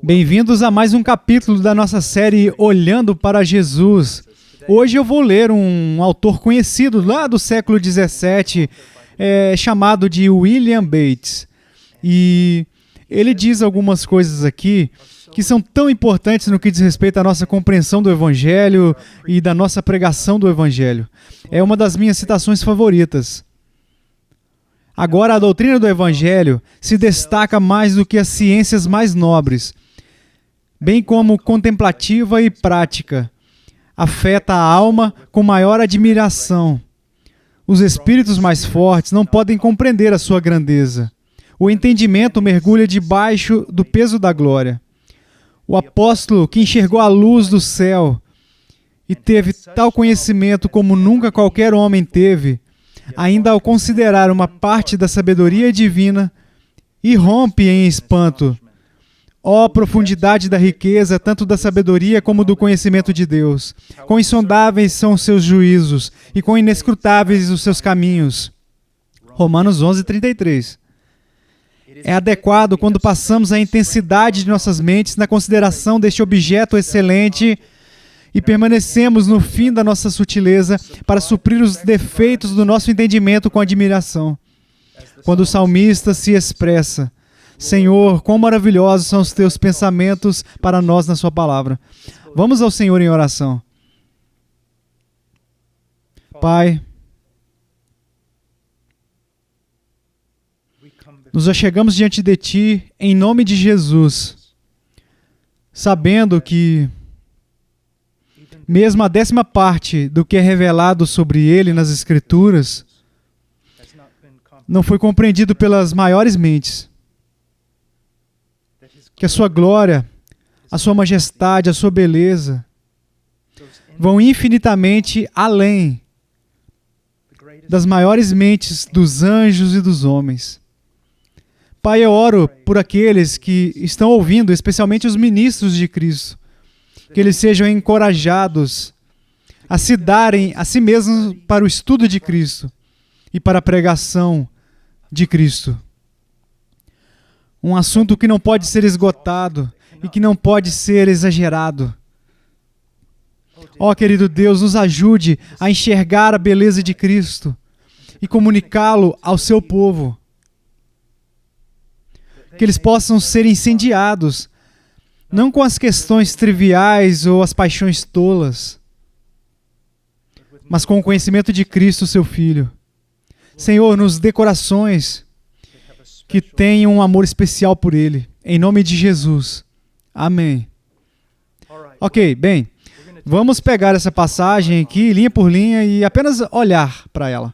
Bem-vindos a mais um capítulo da nossa série Olhando para Jesus. Hoje eu vou ler um autor conhecido lá do século XVII, chamado de William Bates. E ele diz algumas coisas aqui que são tão importantes no que diz respeito à nossa compreensão do Evangelho e da nossa pregação do Evangelho. É uma das minhas citações favoritas. Agora, a doutrina do Evangelho se destaca mais do que as ciências mais nobres, bem como contemplativa e prática. Afeta a alma com maior admiração. Os espíritos mais fortes não podem compreender a sua grandeza. O entendimento mergulha debaixo do peso da glória. O apóstolo que enxergou a luz do céu e teve tal conhecimento como nunca qualquer homem teve, ainda ao considerar uma parte da sabedoria divina, irrompe em espanto. Ó profundidade da riqueza, tanto da sabedoria como do conhecimento de Deus! Quão insondáveis são os seus juízos e quão inescrutáveis os seus caminhos. Romanos 11:33. É adequado quando passamos a intensidade de nossas mentes na consideração deste objeto excelente e permanecemos no fim da nossa sutileza para suprir os defeitos do nosso entendimento com admiração. Quando o salmista se expressa: Senhor, quão maravilhosos são os teus pensamentos para nós na sua palavra. Vamos ao Senhor em oração. Pai, nos achegamos diante de Ti em nome de Jesus, sabendo que mesmo a 10ª parte do que é revelado sobre Ele nas Escrituras não foi compreendido pelas maiores mentes. Que a Sua glória, a Sua majestade, a Sua beleza vão infinitamente além das maiores mentes dos anjos e dos homens. Pai, eu oro por aqueles que estão ouvindo, especialmente os ministros de Cristo, que eles sejam encorajados a se darem a si mesmos para o estudo de Cristo e para a pregação de Cristo. Um assunto que não pode ser esgotado e que não pode ser exagerado. Ó, querido Deus, nos ajude a enxergar a beleza de Cristo e comunicá-lo ao seu povo. Que eles possam ser incendiados, não com as questões triviais ou as paixões tolas, mas com o conhecimento de Cristo, seu Filho. Senhor, nos dê corações que tenham um amor especial por Ele, em nome de Jesus. Amém. Ok, bem, vamos pegar essa passagem aqui, linha por linha, e apenas olhar para ela.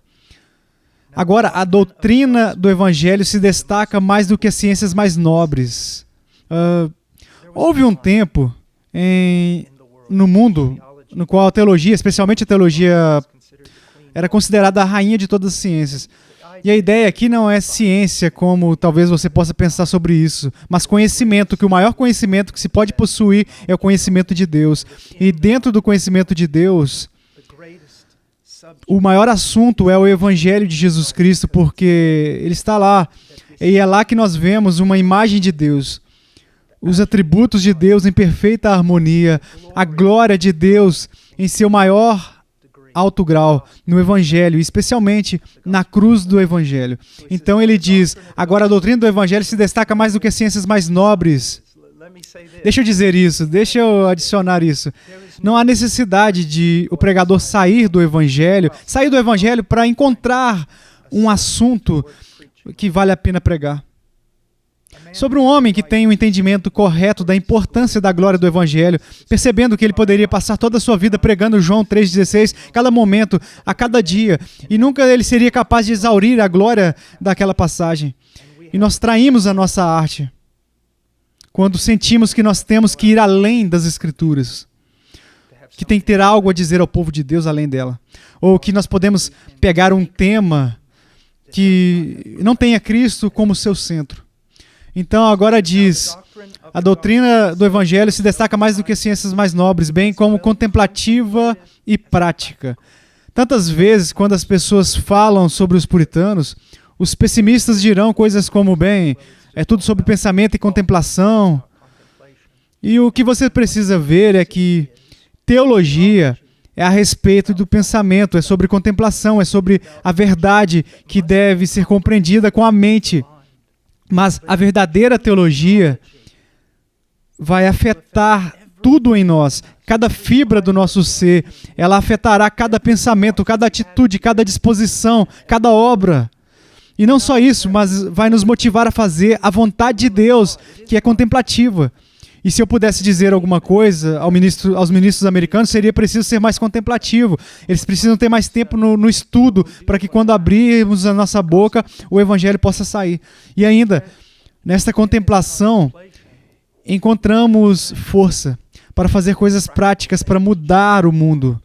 Agora, a doutrina do Evangelho se destaca mais do que as ciências mais nobres. Houve um tempo no mundo no qual a teologia, especialmente a teologia, era considerada a rainha de todas as ciências. E a ideia aqui não é ciência, como talvez você possa pensar sobre isso, mas conhecimento, que o maior conhecimento que se pode possuir é o conhecimento de Deus. E dentro do conhecimento de Deus, o maior assunto é o Evangelho de Jesus Cristo, porque ele está lá, e é lá que nós vemos uma imagem de Deus, os atributos de Deus em perfeita harmonia, a glória de Deus em seu maior alto grau no Evangelho, especialmente na cruz do Evangelho. Então ele diz, agora a doutrina do Evangelho se destaca mais do que as ciências mais nobres. Deixa eu dizer isso, deixa eu adicionar isso. Não há necessidade de o pregador sair do Evangelho para encontrar um assunto que vale a pena pregar. Sobre um homem que tem um entendimento correto da importância da glória do Evangelho, percebendo que ele poderia passar toda a sua vida pregando João 3,16, cada momento, a cada dia, e nunca ele seria capaz de exaurir a glória daquela passagem. E nós traímos a nossa arte quando sentimos que nós temos que ir além das Escrituras, que tem que ter algo a dizer ao povo de Deus além dela, ou que nós podemos pegar um tema que não tenha Cristo como seu centro. Então agora diz, a doutrina do Evangelho se destaca mais do que as ciências mais nobres, bem como contemplativa e prática. Tantas vezes, quando as pessoas falam sobre os puritanos, os pessimistas dirão coisas como, bem, é tudo sobre pensamento e contemplação, E o que você precisa ver é que teologia é a respeito do pensamento, é sobre contemplação, é sobre a verdade que deve ser compreendida com a mente. Mas a verdadeira teologia vai afetar tudo em nós, cada fibra do nosso ser. Ela afetará cada pensamento, cada atitude, cada disposição, cada obra. E não só isso, mas vai nos motivar a fazer a vontade de Deus, que é contemplativa. E se eu pudesse dizer alguma coisa aos ministros americanos, seria preciso ser mais contemplativo. Eles precisam ter mais tempo no estudo, para que quando abrirmos a nossa boca, o evangelho possa sair. E ainda, nesta contemplação, encontramos força para fazer coisas práticas, para mudar o mundo.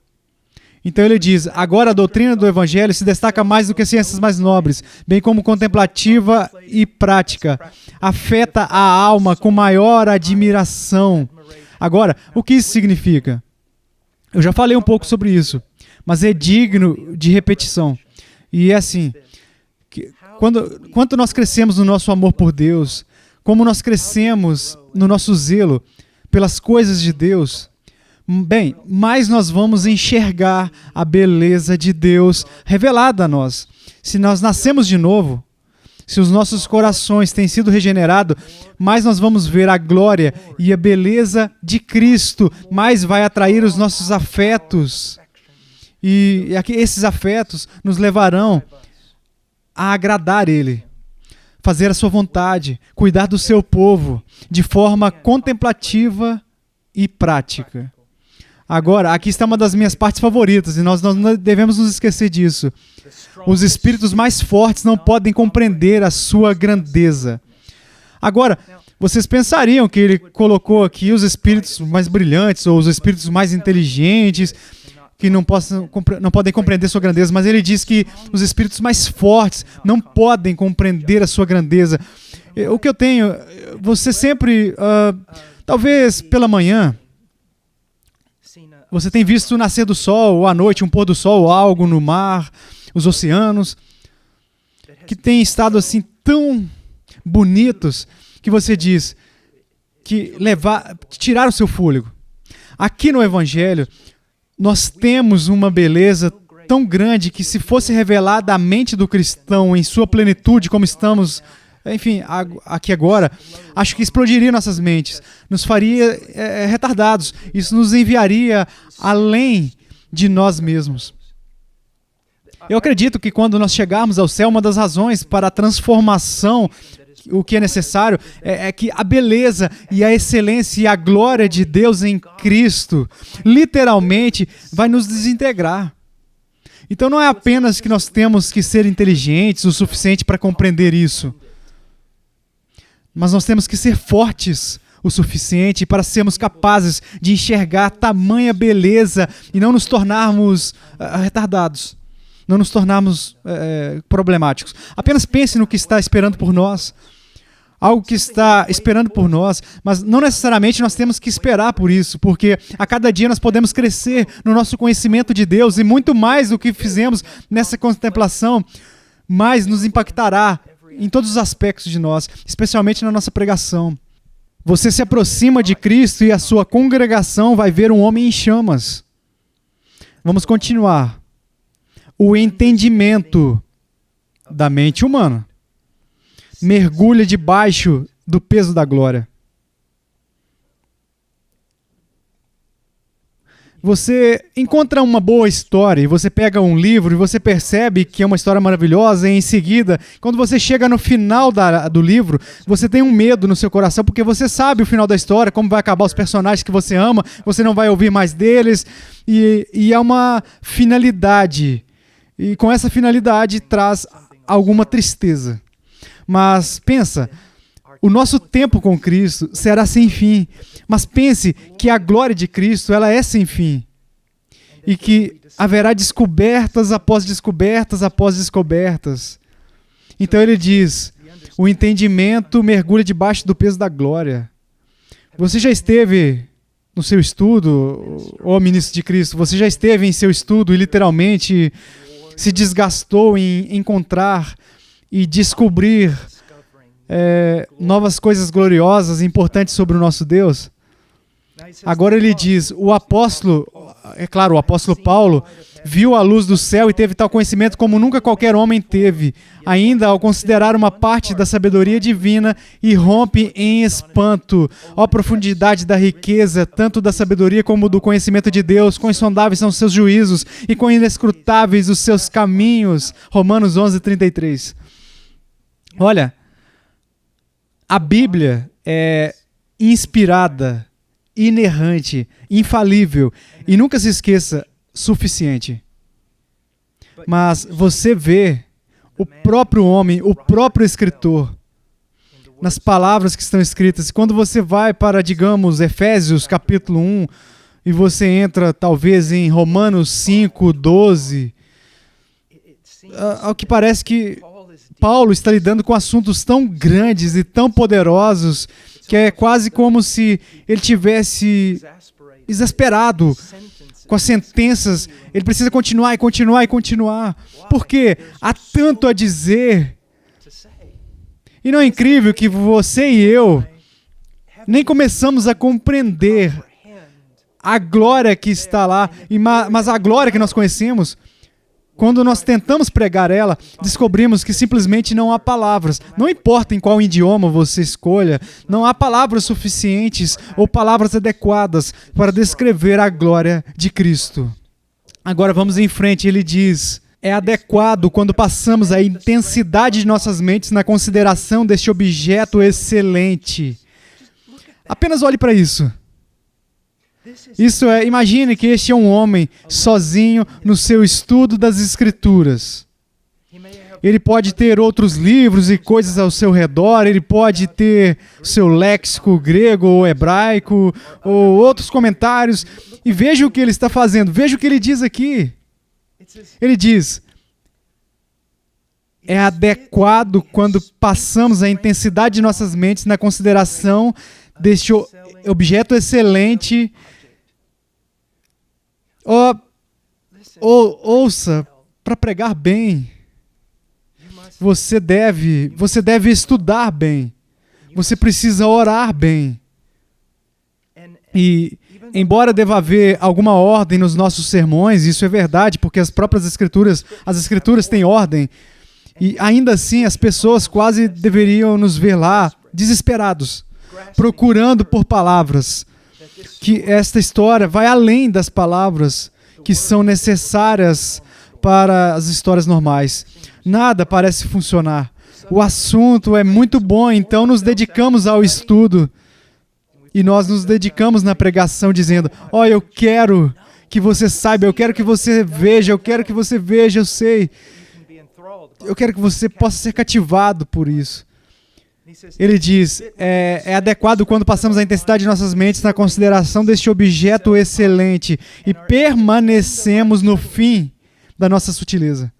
Então ele diz, agora a doutrina do evangelho se destaca mais do que ciências mais nobres, bem como contemplativa e prática. Afeta a alma com maior admiração. Agora, o que isso significa? Eu já falei um pouco sobre isso, mas é digno de repetição. E é assim, quanto nós crescemos no nosso amor por Deus, como nós crescemos no nosso zelo pelas coisas de Deus, bem, mais nós vamos enxergar a beleza de Deus revelada a nós. Se nós nascemos de novo, se os nossos corações têm sido regenerados, mais nós vamos ver a glória e a beleza de Cristo, mais vai atrair os nossos afetos. E esses afetos nos levarão a agradar Ele, fazer a sua vontade, cuidar do seu povo de forma contemplativa e prática. Agora, aqui está uma das minhas partes favoritas, e nós não devemos nos esquecer disso. Os espíritos mais fortes não podem compreender a sua grandeza. Agora, vocês pensariam que ele colocou aqui os espíritos mais brilhantes, ou os espíritos mais inteligentes, que não podem compreender sua grandeza, mas ele diz que os espíritos mais fortes não podem compreender a sua grandeza. O que eu tenho, você sempre, talvez pela manhã, você tem visto o nascer do sol, ou à noite um pôr do sol, ou algo no mar, os oceanos, que têm estado assim tão bonitos, que você diz que tirar o seu fôlego. Aqui no Evangelho, nós temos uma beleza tão grande que, se fosse revelada à mente do cristão em sua plenitude, como estamos, enfim, aqui agora, acho que explodiria nossas mentes, nos faria retardados, isso nos enviaria além de nós mesmos. Eu acredito que quando nós chegarmos ao céu, uma das razões para a transformação, o que é necessário, é que a beleza e a excelência e a glória de Deus em Cristo, literalmente, vai nos desintegrar. Então não é apenas que nós temos que ser inteligentes o suficiente para compreender isso, mas nós temos que ser fortes o suficiente para sermos capazes de enxergar tamanha beleza e não nos tornarmos retardados, não nos tornarmos problemáticos. Apenas pense no que está esperando por nós, algo que está esperando por nós, mas não necessariamente nós temos que esperar por isso, porque a cada dia nós podemos crescer no nosso conhecimento de Deus, e muito mais do que fizemos nessa contemplação, mais nos impactará em todos os aspectos de nós, especialmente na nossa pregação. Você se aproxima de Cristo e a sua congregação vai ver um homem em chamas. Vamos continuar. O entendimento da mente humana mergulha debaixo do peso da glória. Você encontra uma boa história e você pega um livro e você percebe que é uma história maravilhosa, e em seguida, quando você chega no final do livro, você tem um medo no seu coração, porque você sabe o final da história, como vai acabar os personagens que você ama, você não vai ouvir mais deles, e é uma finalidade. E com essa finalidade traz alguma tristeza. Mas pensa, o nosso tempo com Cristo será sem fim. Mas pense que a glória de Cristo, ela é sem fim. E que haverá descobertas após descobertas após descobertas. Então ele diz, o entendimento mergulha debaixo do peso da glória. Você já esteve no seu estudo, ó ministro de Cristo, você já esteve em seu estudo e literalmente se desgastou em encontrar e descobrir novas coisas gloriosas e importantes sobre o nosso Deus? Agora ele diz, o apóstolo Paulo, viu a luz do céu e teve tal conhecimento como nunca qualquer homem teve, ainda ao considerar uma parte da sabedoria divina e rompe em espanto. Ó profundidade da riqueza, tanto da sabedoria como do conhecimento de Deus, quão insondáveis são os seus juízos e quão inescrutáveis os seus caminhos. Romanos 11:33. Olha, a Bíblia é inspirada, inerrante, infalível e nunca se esqueça, suficiente. Mas você vê o próprio homem, o próprio escritor, nas palavras que estão escritas. Quando você vai para, digamos, Efésios capítulo 1, e você entra talvez em Romanos 5:12, ao que parece que Paulo está lidando com assuntos tão grandes e tão poderosos que é quase como se ele tivesse exasperado com as sentenças. Ele precisa continuar e continuar e continuar. Porque há tanto a dizer. E não é incrível que você e eu nem começamos a compreender a glória que está lá, mas a glória que nós conhecemos. Quando nós tentamos pregar ela, descobrimos que simplesmente não há palavras. Não importa em qual idioma você escolha, não há palavras suficientes ou palavras adequadas para descrever a glória de Cristo. Agora vamos em frente, ele diz, é adequado quando passamos a intensidade de nossas mentes na consideração deste objeto excelente. Apenas olhe para isso. Isso é, imagine que este é um homem sozinho no seu estudo das Escrituras. Ele pode ter outros livros e coisas ao seu redor, ele pode ter seu léxico grego ou hebraico, ou outros comentários, e veja o que ele está fazendo, veja o que ele diz aqui. Ele diz, é adequado quando passamos a intensidade de nossas mentes na consideração deste objeto excelente. Ouça, para pregar bem, você deve estudar bem, você precisa orar bem. E, embora deva haver alguma ordem nos nossos sermões, isso é verdade, porque as escrituras têm ordem, e ainda assim as pessoas quase deveriam nos ver lá, desesperados, procurando por palavras, que esta história vai além das palavras que são necessárias para as histórias normais. Nada parece funcionar. O assunto é muito bom, então nos dedicamos ao estudo e nós nos dedicamos na pregação dizendo, eu quero que você saiba, eu quero que você veja, eu sei. Eu quero que você possa ser cativado por isso. Ele diz, é adequado quando passamos a intensidade de nossas mentes na consideração deste objeto excelente e permanecemos no fim da nossa sutileza.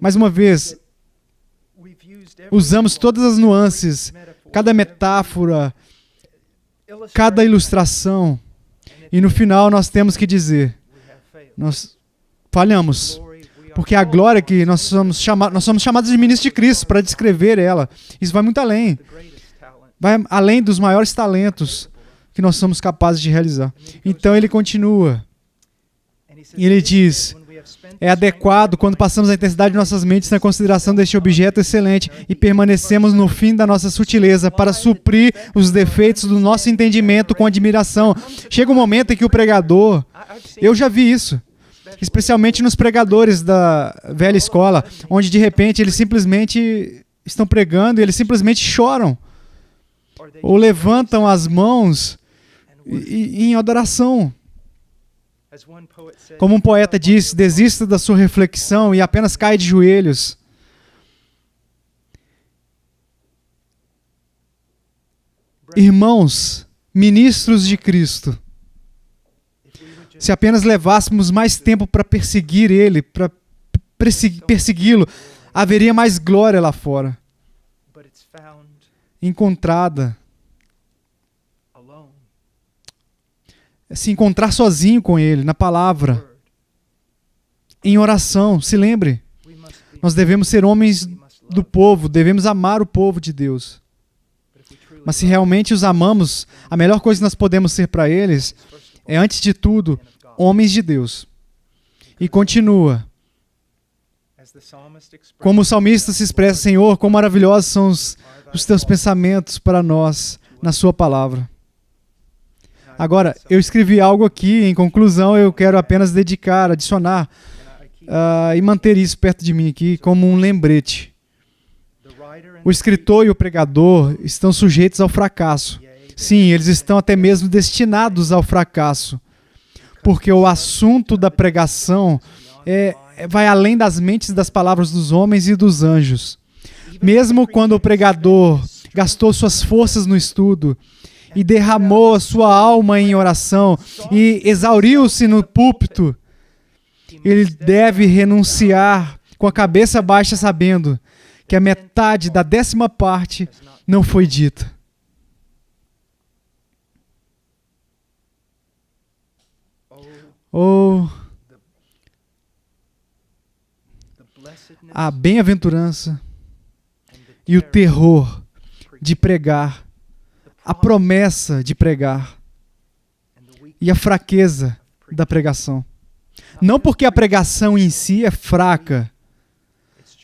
Mais uma vez, usamos todas as nuances, cada metáfora, cada ilustração, e no final nós temos que dizer, nós falhamos. Porque a glória que nós somos chamados de ministros de Cristo para descrever ela. Isso vai muito além. Vai além dos maiores talentos que nós somos capazes de realizar. Então ele continua. E ele diz, é adequado quando passamos a intensidade de nossas mentes na consideração deste objeto excelente e permanecemos no fim da nossa sutileza para suprir os defeitos do nosso entendimento com admiração. Chega um momento em que o pregador, eu já vi isso, especialmente nos pregadores da velha escola, onde de repente eles simplesmente estão pregando e eles simplesmente choram, ou levantam as mãos em adoração. Como um poeta disse, desista da sua reflexão e apenas cai de joelhos. Irmãos, ministros de Cristo, se apenas levássemos mais tempo para perseguir Ele, para persegui-lo, haveria mais glória lá fora, encontrada. Se encontrar sozinho com Ele, na palavra, em oração. Se lembre, nós devemos ser homens do povo, devemos amar o povo de Deus. Mas se realmente os amamos, a melhor coisa que nós podemos ser para eles é, antes de tudo, homens de Deus. E continua. Como o salmista se expressa, Senhor, quão maravilhosos são os teus pensamentos para nós na sua palavra. Agora, eu escrevi algo aqui, em conclusão, eu quero apenas dedicar, adicionar e manter isso perto de mim aqui como um lembrete. O escritor e o pregador estão sujeitos ao fracasso. Sim, eles estão até mesmo destinados ao fracasso, porque o assunto da pregação vai além das mentes e das palavras dos homens e dos anjos. Mesmo quando o pregador gastou suas forças no estudo e derramou a sua alma em oração e exauriu-se no púlpito, ele deve renunciar com a cabeça baixa, sabendo que a metade da 10ª parte não foi dita. Oh, a bem-aventurança e o terror de pregar, a promessa de pregar e a fraqueza da pregação. Não porque a pregação em si é fraca,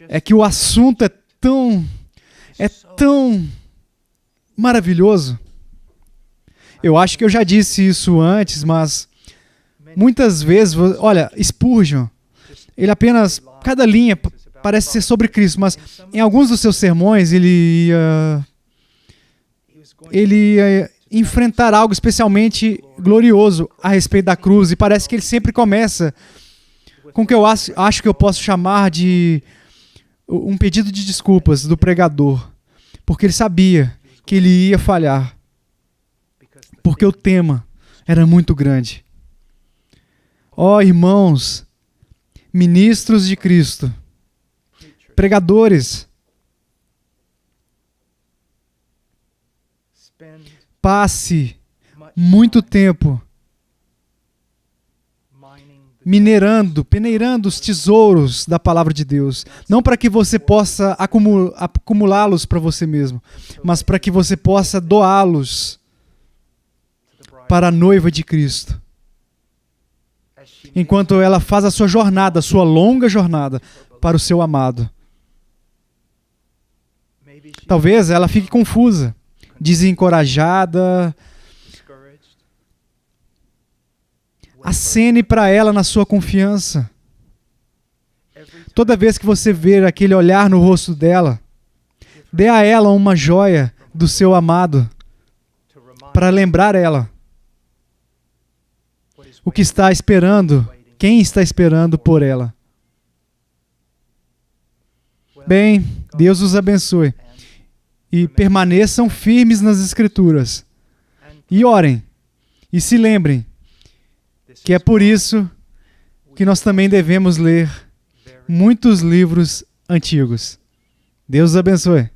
é que o assunto é tão maravilhoso. Eu acho que eu já disse isso antes, mas muitas vezes, olha, Spurgeon, ele apenas, cada linha parece ser sobre Cristo, mas em alguns dos seus sermões ele ia enfrentar algo especialmente glorioso a respeito da cruz, e parece que ele sempre começa com o que eu acho que eu posso chamar de um pedido de desculpas do pregador, porque ele sabia que ele ia falhar, porque o tema era muito grande. Ó irmãos, ministros de Cristo, pregadores, passe muito tempo peneirando os tesouros da palavra de Deus. Não para que você possa acumulá-los para você mesmo, mas para que você possa doá-los para a noiva de Cristo. Enquanto ela faz a sua jornada, a sua longa jornada para o seu amado. Talvez ela fique confusa, desencorajada. Acene para ela na sua confiança. Toda vez que você ver aquele olhar no rosto dela, dê a ela uma joia do seu amado, para lembrar ela o que está esperando, quem está esperando por ela. Bem, Deus os abençoe. E permaneçam firmes nas Escrituras. E orem. E se lembrem que é por isso que nós também devemos ler muitos livros antigos. Deus os abençoe.